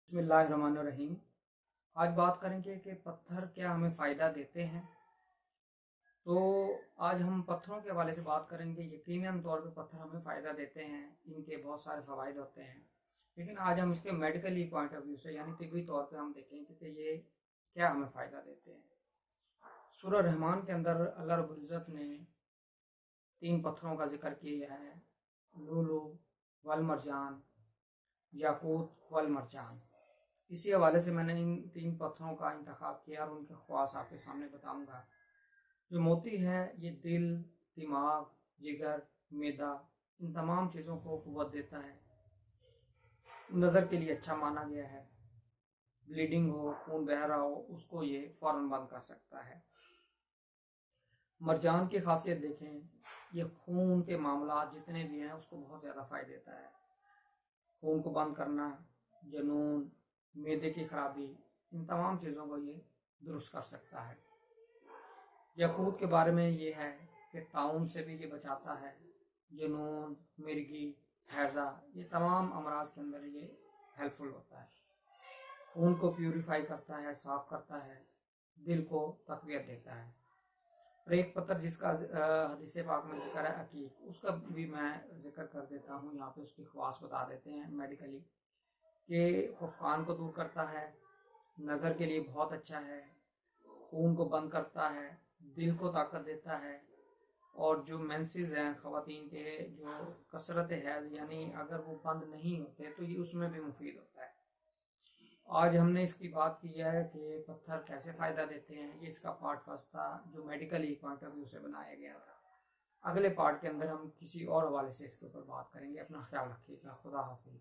بسم اللہ الرحمن الرحیم۔ آج بات کریں گے کہ پتھر کیا ہمیں فائدہ دیتے ہیں۔ تو آج ہم پتھروں کے حوالے سے بات کریں گے۔ یقیناً طور پہ پتھر ہمیں فائدہ دیتے ہیں، ان کے بہت سارے فوائد ہوتے ہیں، لیکن آج ہم اس کے میڈیکلی پوائنٹ آف ویو سے یعنی طبی طور پہ ہم دیکھیں گے کہ یہ کیا ہمیں فائدہ دیتے ہیں۔ سورہ رحمان کے اندر اللہ رب العزت نے 3 پتھروں کا ذکر کیا ہے: لولو والمرجان، یاقوت والمرجان۔ اسی حوالے سے میں نے ان 3 پتھروں کا انتخاب کیا اور ان کے خواص آپ کے سامنے بتاؤں گا۔ جو موتی ہے یہ دل، دماغ، جگر، معدہ، ان تمام چیزوں کو قوت دیتا ہے۔ نظر کے لیے اچھا مانا گیا ہے۔ بلیڈنگ ہو، خون بہہ رہا ہو، اس کو یہ فوراً بند کر سکتا ہے۔ مرجان کی خاصیت دیکھیں، یہ خون کے معاملات جتنے بھی ہیں اس کو بہت زیادہ فائدہ دیتا ہے۔ خون کو بند کرنا، جنون، معدے کی خرابی، ان تمام چیزوں کو یہ درست کر سکتا ہے۔ یاقوت کے بارے میں یہ ہے کہ طاعون سے بھی یہ بچاتا ہے۔ جنون، مرگی، ہیضہ، یہ تمام امراض کے اندر یہ ہیلپ فل ہوتا ہے۔ خون کو پیوریفائی کرتا ہے، صاف کرتا ہے، دل کو تقویت دیتا ہے۔ اور ایک پتھر جس کا حدیث پاک میں ذکر ہے، عقیق، اس کا بھی میں ذکر کر دیتا ہوں یہاں پہ۔ اس کی خواص بتا دیتے ہیں میڈیکلی کہ خفقان کو دور کرتا ہے، نظر کے لیے بہت اچھا ہے، خون کو بند کرتا ہے، دل کو طاقت دیتا ہے، اور جو مینسز ہیں خواتین کے، جو کثرت حیض یعنی اگر وہ بند نہیں ہوتے تو یہ اس میں بھی مفید ہوتا ہے۔ آج ہم نے اس کی بات کی ہے کہ پتھر کیسے فائدہ دیتے ہیں، یہ اس کا پارٹ فرسٹ تھا جو میڈیکلی پوائنٹ آف ویو سے بنایا گیا تھا۔ اگلے پارٹ کے اندر ہم کسی اور حوالے سے اس کے اوپر بات کریں گے۔ اپنا خیال رکھیے گا۔ خدا حافظ۔